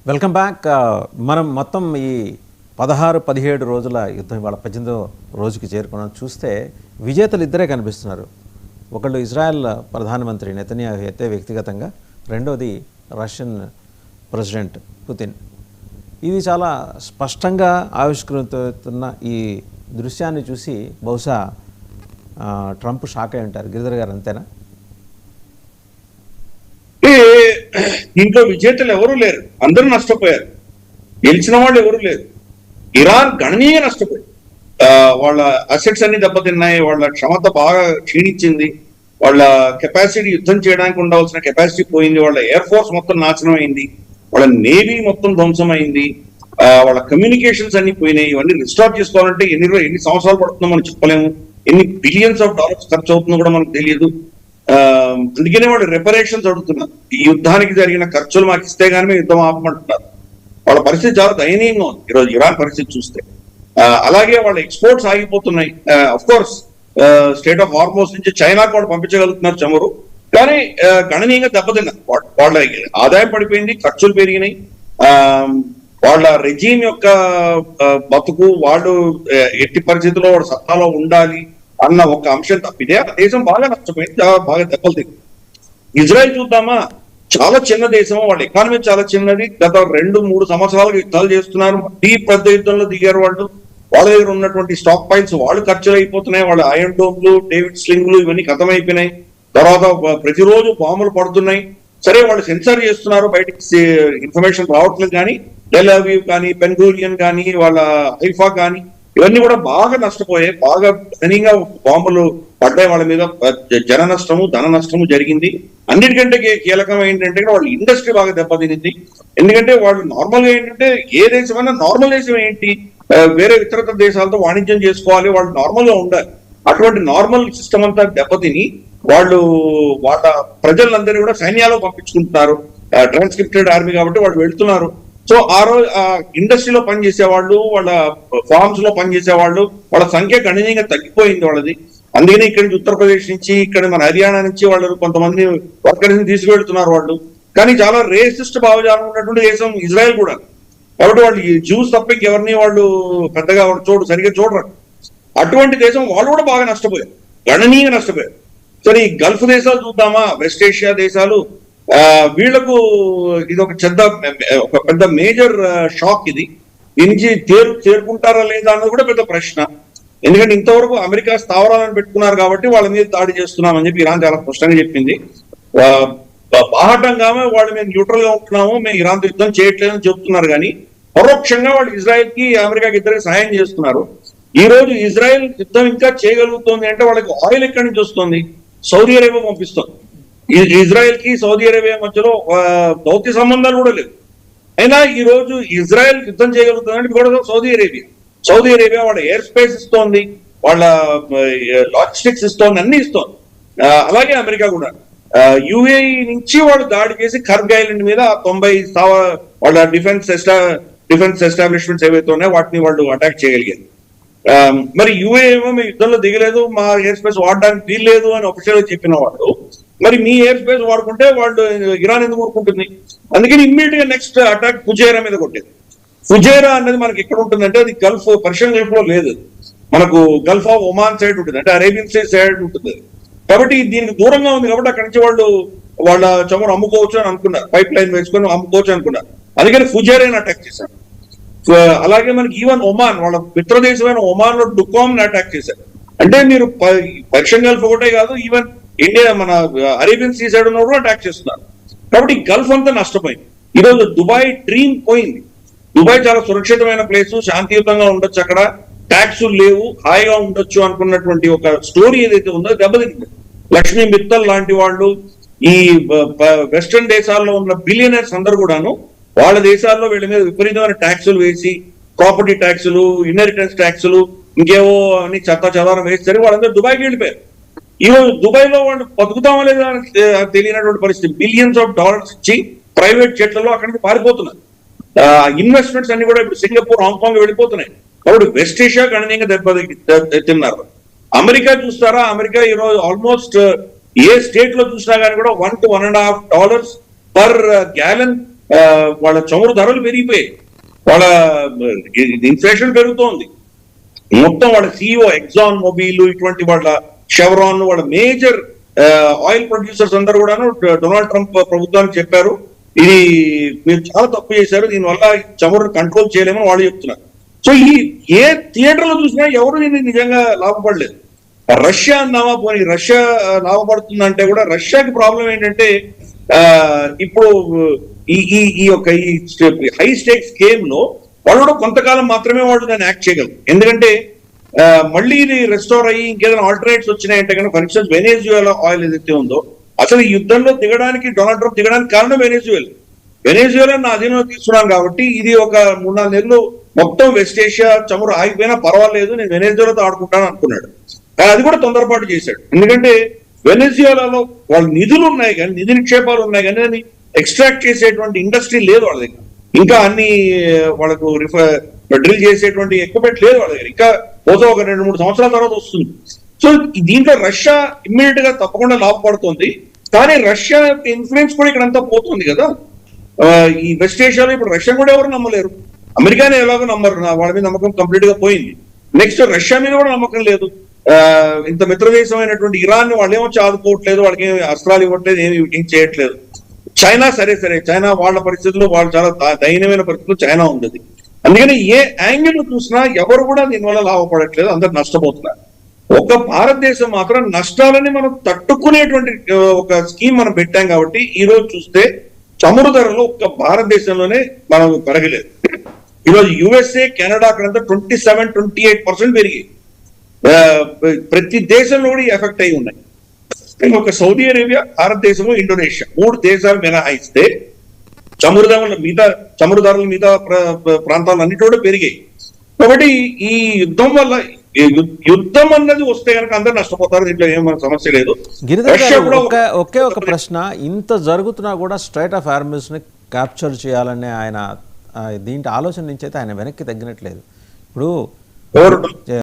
Welcome back. మనం మొత్తం ఈ 16-17 రోజుల యుద్ధం ఇవాళ 18వ రోజుకి చేరుకున్నాం. చూస్తే విజేతలు ఇద్దరే కనిపిస్తున్నారు. ఒకళ్ళు ఇజ్రాయెల్ ప్రధానమంత్రి నెతన్యాహు అయితే వ్యక్తిగతంగా, రెండోది రష్యన్ ప్రెసిడెంట్ పుతిన్. ఇది చాలా స్పష్టంగా ఆవిష్కృతవుతున్న ఈ దృశ్యాన్ని చూసి బహుశా ట్రంప్ షాక్ అయి ఉంటారు. గిరిధర్ గారు, అంతేనా? దీంట్లో విజేతలు ఎవరూ లేరు, అందరూ నష్టపోయారు. గెలిచిన వాళ్ళు ఎవరూ లేరు. ఇరాన్ గణనీయంగా నష్టపోయింది. వాళ్ళ అసెట్స్ అన్ని దెబ్బతిన్నాయి, వాళ్ళ క్షమత బాగా క్షీణించింది, వాళ్ళ కెపాసిటీ, యుద్ధం చేయడానికి ఉండవలసిన కెపాసిటీ పోయింది, వాళ్ళ ఎయిర్ ఫోర్స్ మొత్తం నాశనం అయింది, వాళ్ళ నేవీ మొత్తం ధ్వంసం అయింది, వాళ్ళ కమ్యూనికేషన్స్ అన్ని పోయినాయి. ఇవన్నీ రిస్టార్ట్ చేసుకోవాలంటే ఎన్ని సంవత్సరాలు పడుతుందో మనం చెప్పలేము, ఎన్ని బిలియన్స్ ఆఫ్ డాలర్స్ ఖర్చు అవుతుందో కూడా మనకు తెలియదు. అందుకనే వాళ్ళు రెపరేషన్స్ అడుగుతున్నారు. ఈ యుద్ధానికి జరిగిన ఖర్చులు మాకు ఇస్తే గానీ మేము యుద్ధం ఆపమంటున్నారు. వాళ్ళ పరిస్థితి చాలా దయనీయంగా ఉంది ఈరోజు ఇరాన్ పరిస్థితి చూస్తే. అలాగే వాళ్ళ ఎక్స్పోర్ట్స్ ఆగిపోతున్నాయి. Of course strait of Hormuz నుంచి చైనాకు వాళ్ళు పంపించగలుగుతున్నారు చమురు, కానీ గణనీయంగా దెబ్బతిన్నారు. వాళ్ళ ఆదాయం పడిపోయింది, ఖర్చులు పెరిగినాయి. వాళ్ళ రెజీమ్ యొక్క బతుకు, వాళ్ళు ఎట్టి పరిస్థితుల్లో వాడు సత్తాలో ఉండాలి అన్న ఒక అంశం తప్పితే ఆ దేశం బాగా నష్టపోయింది, బాగా దెబ్బలు తింది. ఇజ్రాయెల్ చూద్దామా, చాలా చిన్న దేశం, వాళ్ళ ఎకానమీ చాలా చిన్నది. గత 2-3 సంవత్సరాలుగా యుద్ధాలు చేస్తున్నారు, పెద్ద యుద్ధంలో దిగారు వాళ్ళు. వాళ్ళ దగ్గర ఉన్నటువంటి స్టాక్ పైల్స్ వాళ్ళు ఖర్చులు అయిపోతున్నాయి. వాళ్ళ ఐరన్ డోమ్లు, డేవిడ్ స్లింగ్లు ఇవన్నీ ఖతమైపోయినాయి. తర్వాత ప్రతిరోజు బాంబులు పడుతున్నాయి. సరే, వాళ్ళు సెన్సార్ చేస్తున్నారు, బయటికి ఇన్ఫర్మేషన్ రావట్లేదు. కానీ డెల్ అవీవ్ కానీ, బెన్ గూరియన్ కానీ, వాళ్ళ హైఫా కానీ ఇవన్నీ కూడా బాగా నష్టపోయాయి. బాగా ఘనంగా బాంబులు పడ్డాయి వాళ్ళ మీద. జన నష్టము, ధన నష్టము జరిగింది. అన్నిటికంటే కీలకం ఏంటంటే వాళ్ళ ఇండస్ట్రీ బాగా దెబ్బతినింది. ఎందుకంటే వాళ్ళు నార్మల్గా ఏంటంటే, ఏ దేశమైనా నార్మల్ దేశం ఏంటి, వేరే ఇతర దేశాలతో వాణిజ్యం చేసుకోవాలి, వాళ్ళు నార్మల్ గా ఉండాలి. అటువంటి నార్మల్ సిస్టమ్ అంతా దెబ్బతిని వాళ్ళు వాళ్ళ ప్రజలందరినీ కూడా సైన్యాలో పంపించుకుంటున్నారు. ట్రాన్స్క్రిప్టెడ్ ఆర్మీ కాబట్టి వాళ్ళు వెళ్తున్నారు. సో ఆ రోజు ఇండస్ట్రీలో పనిచేసేవాళ్ళు, వాళ్ళ ఫార్మ్స్ లో పనిచేసేవాళ్ళు, వాళ్ళ సంఖ్య గణనీయంగా తగ్గిపోయింది వాళ్ళది. అందుకని ఇక్కడి నుంచి ఉత్తరప్రదేశ్ నుంచి, ఇక్కడ మన హర్యానా నుంచి వాళ్ళు కొంతమంది వర్కర్స్ ని తీసుకువెళ్తున్నారు వాళ్ళు. కానీ చాలా రేసిస్ట్ భావజాలం ఉన్నటువంటి దేశం ఇజ్రాయెల్ కూడా. కాబట్టి వాళ్ళు జ్యూస్ తప్ప ఎవరిని వాళ్ళు పెద్దగా సరిగ్గా చూడరు. అటువంటి దేశం వాళ్ళు కూడా బాగా నష్టపోయారు, గణనీయంగా నష్టపోయారు. సరే, ఈ గల్ఫ్ దేశాలు చూద్దామా, వెస్ట్ ఏషియా దేశాలు, వీళ్లకు ఇది ఒక పెద్ద మేజర్ షాక్. ఇది దీని నుంచి చేరుకుంటారా లేదా అన్నది కూడా పెద్ద ప్రశ్న. ఎందుకంటే ఇంతవరకు అమెరికా స్థావరాలను పెట్టుకున్నారు కాబట్టి వాళ్ళ మీద దాడి చేస్తున్నామని చెప్పి ఇరాన్ చాలా స్పష్టంగా చెప్పింది. బాహటంగా వాళ్ళు మేము న్యూట్రల్ గా ఉంటున్నాము, మేము ఇరాన్తో యుద్ధం చేయట్లేదని చెప్తున్నారు. కానీ పరోక్షంగా వాళ్ళు ఇజ్రాయెల్ కి, అమెరికాకి ఇద్దరికి సహాయం చేస్తున్నారు. ఈ రోజు ఇజ్రాయెల్ యుద్ధం ఇంకా చేయగలుగుతుంది అంటే వాళ్ళకి ఆయిల్ ఎక్కడి నుంచి వస్తుంది? సౌదీ అరేబియా పంపిస్తుంది. ఇజ్రాయెల్ కి సౌదీ అరేబియా మధ్యలో దౌత్య సంబంధాలు కూడా లేవు. అయినా ఈ రోజు ఇజ్రాయెల్ యుద్ధం చేయగలుగుతుందంటే కూడా సౌదీ అరేబియా వాళ్ళ ఎయిర్ స్పేస్ ఇస్తోంది, వాళ్ళ లాజిస్టిక్స్ ఇస్తోంది, అన్ని ఇస్తోంది. అలాగే అమెరికా కూడా యుఏఈ నుంచి వాళ్ళు దాడి చేసి కర్గ్ ఐలాండ్ మీద 90 వాళ్ళ డిఫెన్స్ ఎస్టాబ్లిష్మెంట్స్ ఏవైతే ఉన్నాయో వాటిని వాళ్ళు అటాక్ చేయగలిగారు. మరి యుఏ ఏమో మీ యుద్ధంలో దిగలేదు, మా ఎయిర్ స్పేస్ వాడడానికి వీల్లేదు అని అఫీషియల్ గా చెప్పిన వాళ్ళు, మరి మీ ఎయిర్ స్పేస్ వాడుకుంటే వాళ్ళు ఇరాన్ ఎందుకు ఊరుకుంటుంది? అందుకని ఇమ్మీడియట్ గా నెక్స్ట్ అటాక్ ఫుజైరా మీద కొట్టేది. ఫుజైరా అనేది మనకి ఎక్కడ ఉంటుందంటే, అది పర్షియన్ గల్ఫ్ లో లేదు, మనకు గల్ఫ్ ఆఫ్ ఒమాన్ సైడ్ ఉంటుంది, అంటే అరేబియన్ సైడ్ ఉంటుంది. కాబట్టి దీనికి దూరంగా ఉంది కాబట్టి అక్కడి నుంచి వాళ్ళ చమురు అమ్ముకోవచ్చు అని అనుకున్నారు, పైప్ లైన్ వేసుకొని అమ్ముకోవచ్చు అనుకున్నారు. అందుకని ఫుజైరాని అటాక్ చేశారు. అలాగే మనకి ఈవెన్ ఒమాన్, వాళ్ళ మిత్రదేశమైన ఒమాన్ లో డుకామ్ అటాక్ చేశారు. అంటే మీరు పర్షియన్ గల్ఫ్ ఒకటే కాదు, ఈవెన్ ఇండియా మన అరేబియన్ సీ సైడ్ ఉన్న కూడా అటాక్ చేస్తున్నారు. కాబట్టి గల్ఫ్ అంతా నష్టపోయింది. ఈరోజు దుబాయ్ డ్రీమ్ పోయింది. దుబాయ్ చాలా సురక్షితమైన ప్లేస్, శాంతియుతంగా ఉండొచ్చు, అక్కడ ట్యాక్సులు లేవు, హాయిగా ఉండొచ్చు అనుకున్నటువంటి ఒక స్టోరీ ఏదైతే ఉందో దెబ్బతింది. లక్ష్మీ మిత్తల్ లాంటి వాళ్ళు, ఈ వెస్టర్న్ దేశాల్లో ఉన్న బిలియనర్స్ అందరూ కూడాను వాళ్ళ దేశాల్లో వీళ్ళ మీద విపరీతమైన ట్యాక్సులు వేసి, ప్రాపర్టీ ట్యాక్సులు, ఇన్హెరిటెన్స్ ట్యాక్సులు, ఇంకేవో అని చెదారం వేస్తారు, వాళ్ళందరూ దుబాయ్కి వెళ్ళిపోయారు. ఈరోజు దుబాయ్ లో వాళ్ళు బతుకుతామో లేదా తెలియనటువంటి పరిస్థితి. బిలియన్స్ ఆఫ్ డాలర్స్ ఇచ్చి ప్రైవేట్ జట్లలో అక్కడి నుంచి పారిపోతున్నారు. ఇన్వెస్ట్మెంట్స్ అన్ని కూడా ఇప్పుడు సింగపూర్, హాంకాంగ్ వెళ్ళిపోతున్నాయి. కాబట్టి వెస్ట్ ఏషియా గణనీయంగా తిన్నారు. అమెరికా చూస్తారా, అమెరికా ఈరోజు ఆల్మోస్ట్ ఏ స్టేట్ లో చూసినా కానీ కూడా $1 to $1.5 per gallon వాళ్ళ చమురు ధరలు పెరిగిపోయాయి, వాళ్ళ ఇన్ఫ్లేషన్ పెరుగుతోంది. మొత్తం వాళ్ళ సిఇఓ ఎగ్జాన్ మొబైల్ ఇటువంటి వాళ్ళ షెవ్రాన్ వాళ్ళ మేజర్ ఆయిల్ ప్రొడ్యూసర్స్ అందరూ కూడాను డొనాల్డ్ ట్రంప్ ప్రభుత్వానికి చెప్పారు, ఇది మీరు చాలా తప్పు చేశారు, దీనివల్ల చమురు కంట్రోల్ చేయలేమని వాళ్ళు చెప్తున్నారు. సో ఈ ఏ థియేటర్లో చూసినా ఎవరు దీన్ని నిజంగా లాభపడలేదు. రష్యా అన్నామా పోనీ, రష్యా లాభపడుతుందంటే కూడా రష్యాకి ప్రాబ్లం ఏంటంటే ఇప్పుడు ఈ ఈ ఈ యొక్క ఈ హై స్టేక్స్ గేమ్ లో వాళ్ళు కూడా కొంతకాలం మాత్రమే వాళ్ళు దాన్ని యాక్ట్ చేయగలరు. ఎందుకంటే మళ్ళీ ఇది రెస్టోర్ అయ్యి ఇంకేదైనా ఆల్టర్నేట్స్ వచ్చినాయంటే కనుక, ఫర్ ఇన్స్టెన్స్ వెనేజువేలా ఆయిల్ ఏదైతే ఉందో, అసలు ఈ యుద్ధంలో దిగడానికి డొనాల్డ్ ట్రంప్ దిగడానికి కారణం వెనేజువేలా నా అధీనంలో తీసుకున్నాను కాబట్టి ఇది ఒక 3-4 నెలలు మొత్తం వెస్ట్ ఏషియా చమురు ఆగిపోయినా పర్వాలేదు, నేను వెనేజువేలాతో ఆడుకుంటాను అనుకున్నాడు. కానీ అది కూడా తొందరపాటు చేశాడు. ఎందుకంటే వెనేజువేలాలో వాళ్ళ నిధులు ఉన్నాయి కానీ, నిధి నిక్షేపాలు ఉన్నాయి కానీ అది ఎక్స్ట్రాక్ట్ చేసేటువంటి ఇండస్ట్రీ లేదు వాళ్ళ దగ్గర. ఇంకా అన్ని వాళ్ళకు డ్రిల్ చేసేటువంటి ఎక్విప్మెంట్ లేదు వాళ్ళ దగ్గర. ఇంకా బహుశా ఒక 2-3 సంవత్సరాల తర్వాత వస్తుంది. సో దీంట్లో రష్యా ఇమ్మీడియట్ గా తప్పకుండా లాభపడుతుంది. కానీ రష్యా ఇన్ఫ్లుయెన్స్ కూడా ఇక్కడ అంతా పోతుంది కదా. ఈ వెస్ట్ ఏషియాలో ఇప్పుడు రష్యా కూడా ఎవరు నమ్మలేరు, అమెరికానే ఎలాగో నమ్మరు, వాళ్ళ మీద నమ్మకం కంప్లీట్ గా పోయింది. నెక్స్ట్ రష్యా మీద కూడా నమ్మకం లేదు. ఇంత మిత్రదేశం అయినటువంటి ఇరాన్ ని వాళ్ళు ఏమో ఆదుకోవట్లేదు, వాళ్ళకి ఏమి అస్త్రాలు ఇవ్వట్లేదు, ఏం చేయట్లేదు. చైనా సరే చైనా వాళ్ళ పరిస్థితుల్లో వాళ్ళు చాలా దయనీయమైన పరిస్థితుల్లో చైనా ఉంది. అందుకని ఏ యాంగిల్ చూసినా ఎవరు కూడా దీనివల్ల లాభపడట్లేదు, అందరు నష్టపోతున్నారు. ఒక భారతదేశం మాత్రం నష్టాలని మనం తట్టుకునేటువంటి ఒక స్కీమ్ మనం పెట్టాం కాబట్టి ఈ రోజు చూస్తే చమురు ధరలు ఒక్క భారతదేశంలోనే మనం పెరగలేదు. ఈరోజు యుఎస్ఏ, కెనడా అక్కడంతా 27-28% పెరిగి ప్రతి దేశంలో కూడా ఎఫెక్ట్ అయి ఉన్నాయి. ఒక సౌదీ అరేబియా, భారతదేశము, ఇండోనేషియా 3 దేశాలు మినహాయిస్తే చమురు ధరలు మిగతా ప్రాంతాలన్నిటి కూడా పెరిగాయి. కాబట్టి ఈ యుద్ధం వల్ల, యుద్ధం అన్నది వస్తే కనుక అందరూ నష్టపోతారు, దీంట్లో ఏం సమస్య లేదు. ఒకే ఒక ప్రశ్న, ఇంత జరుగుతున్నా కూడా స్ట్రైట్ ఆఫ్ హార్మజ్ ని క్యాప్చర్ చేయాలనే ఆయన దీంట్లో ఆలోచన నుంచి అయితే ఆయన వెనక్కి తగ్గినట్లేదు. ఇప్పుడు